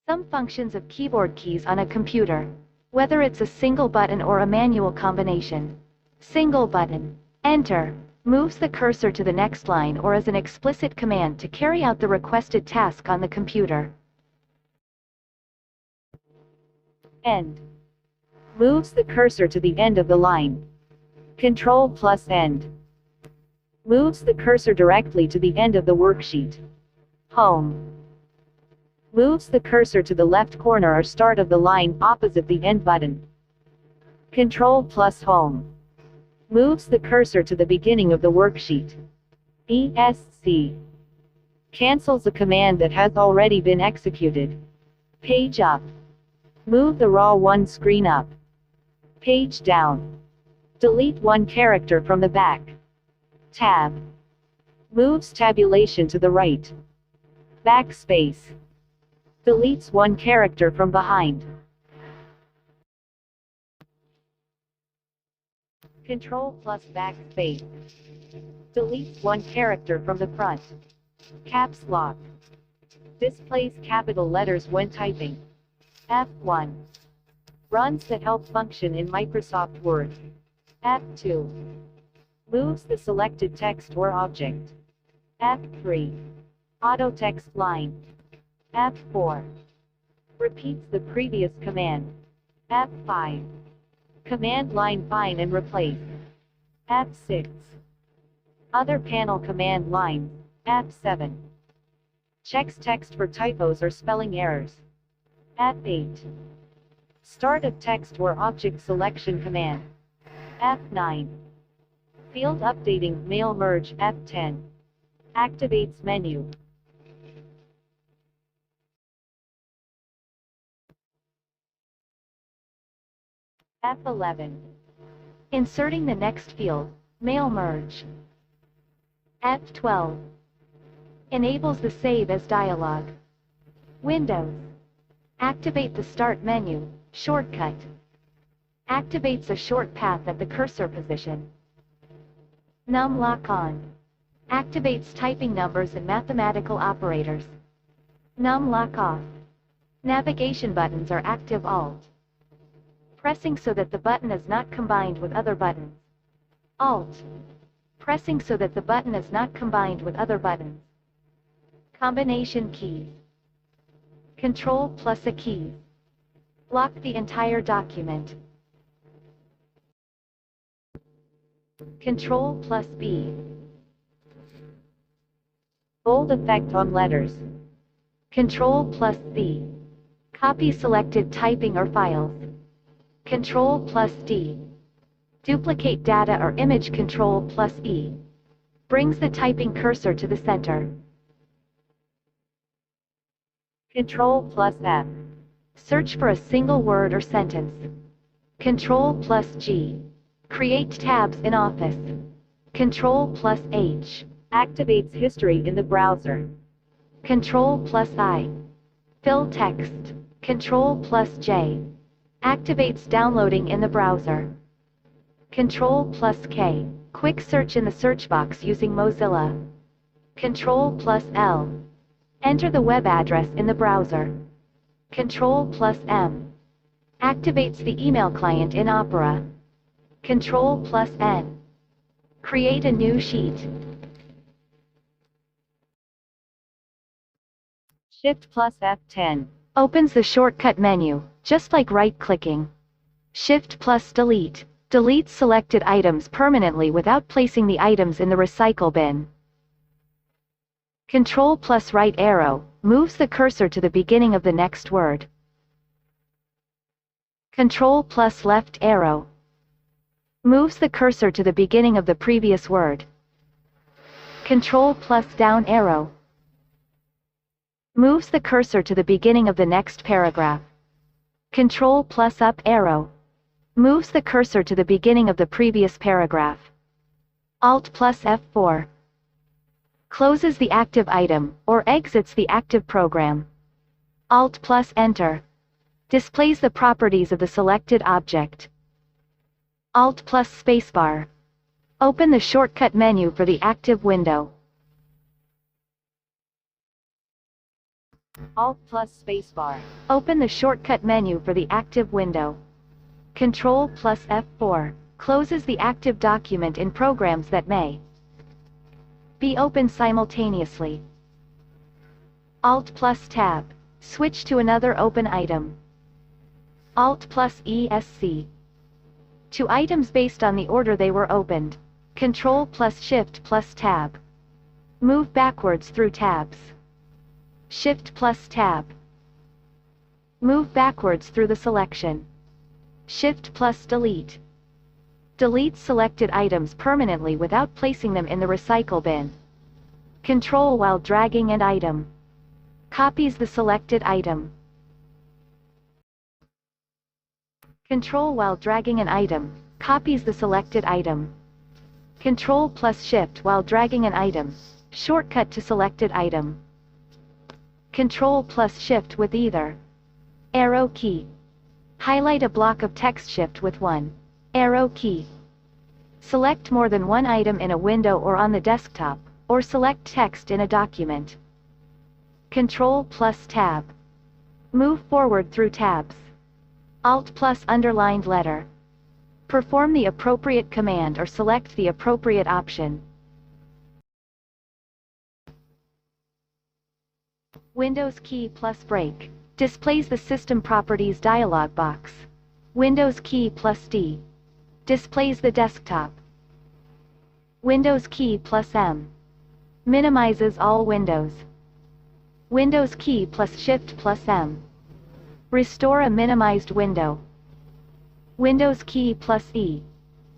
Some functions of keyboard keys on a computer, whether it's a single button or a manual combination. Single button, Enter, moves the cursor to the next line or as an explicit command to carry out the requested task on the computer. End, moves the cursor to the end of the line. Control plus End, moves the cursor directly to the end of the worksheet. Home, moves the cursor to the left corner or start of the line opposite the End button. Control plus Home, moves the cursor to the beginning of the worksheet. ESC, cancels a command that has already been executed. Page up, move the raw one screen up. Page down, delete one character from the back. Tab, moves tabulation to the right. Backspace, deletes one character from behind. Control plus backspace, deletes one character from the front. Caps lock, displays capital letters when typing. F1, runs the help function in Microsoft Word. F2, moves the selected text or object. F3, auto text line. F4, repeats the previous command. F5, command line find and replace. F6, other panel command lines. F7, checks text for typos or spelling errors. F8, start of text or object selection command. F9, field updating, mail merge. F10, activates menu. F11, inserting the next field, mail merge. F12, enables the save as dialog. Windows, activate the start menu, shortcut. Activates a short path at the cursor position. Num lock on, activates typing numbers and mathematical operators. Num lock off, navigation buttons are active Alt. Pressing so that the button is not combined with other buttons. Alt, pressing so that the button is not combined with other buttons. Combination keys. Control plus a key. Lock the entire document. Control plus B. Bold effect on letters. Control plus C. Copy selected typing or files. Control plus D. Duplicate data or image. Control plus E. Brings the typing cursor to the center. Control plus F. Search for a single word or sentence. Control plus G. Create tabs in Office. Control plus H. Activates history in the browser. Control plus I. Fill text. Control plus J. Activates downloading in the browser. Control plus K. Quick search in the search box using Mozilla. Control plus L. Enter the web address in the browser. Control plus M. Activates the email client in Opera. Control plus N. Create a new sheet. Shift plus F10. Opens the shortcut menu, just like right-clicking. Shift plus Delete. Deletes selected items permanently without placing the items in the recycle bin. Control plus right arrow, moves the cursor to the beginning of the next word. Control plus left arrow, moves the cursor to the beginning of the previous word. Control plus down arrow, moves the cursor to the beginning of the next paragraph. Control plus up arrow, moves the cursor to the beginning of the previous paragraph. Alt plus F4, closes the active item, or exits the active program. Alt plus Enter, displays the properties of the selected object. Alt plus spacebar, open the shortcut menu for the active window. Alt plus spacebar. Open the shortcut menu for the active window. Control plus F4 closes the active document in programs that may be opened simultaneously. Alt plus Tab. Switch to another open item. Alt plus ESC. To items based on the order they were opened. Control plus Shift plus Tab. Move backwards through tabs. Shift plus Tab. Move backwards through the selection. Shift plus Delete. Delete selected items permanently without placing them in the recycle bin. Control while dragging an item. Copies the selected item. Control while dragging an item, copies the selected item. Control plus Shift while dragging an item, shortcut to selected item. Control plus Shift with either arrow key. Highlight a block of text. Shift with one arrow key. Select more than one item in a window or on the desktop, or select text in a document. Control plus Tab. Move forward through tabs. Alt plus underlined letter. Perform the appropriate command or select the appropriate option. Windows key plus break displays the System Properties dialog box. Windows key plus D displays the desktop. Windows key plus M minimizes all windows. Windows key plus Shift plus M restore a minimized window. Windows key plus E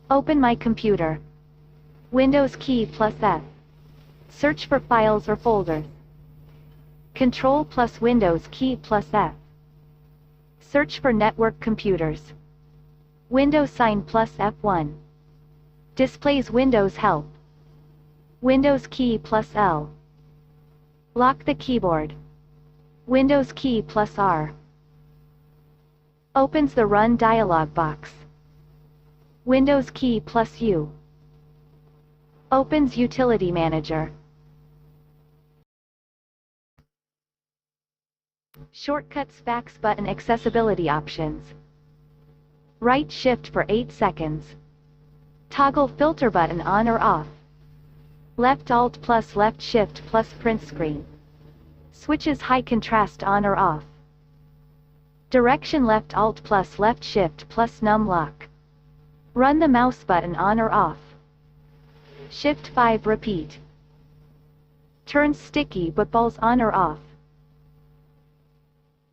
open my computer. Windows key plus F search for files or folders. Control plus Windows key plus F search for network computers. Windows sign plus F1 displays Windows help. Windows key plus L lock the keyboard. Windows key plus R opens the Run dialog box. Windows key plus U opens Utility Manager. Shortcuts fax button accessibility options. Right shift for 8 seconds. Toggle filter button on or off. Left alt plus left shift plus print screen. Switches high contrast on or off. Direction left alt plus left shift plus num lock. Run the mouse button on or off. Shift 5 repeat. Turns sticky but balls on or off.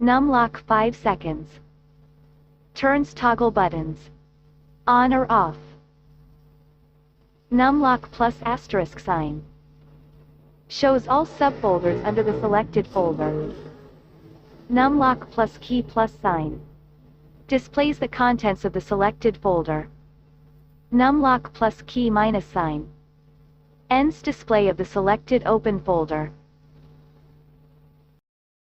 Num lock 5 seconds. Turns toggle buttons on or off. Num lock plus asterisk sign shows all subfolders under the selected folder. Num lock plus key plus sign displays the contents of the selected folder. Num lock plus key minus sign ends display of the selected open folder.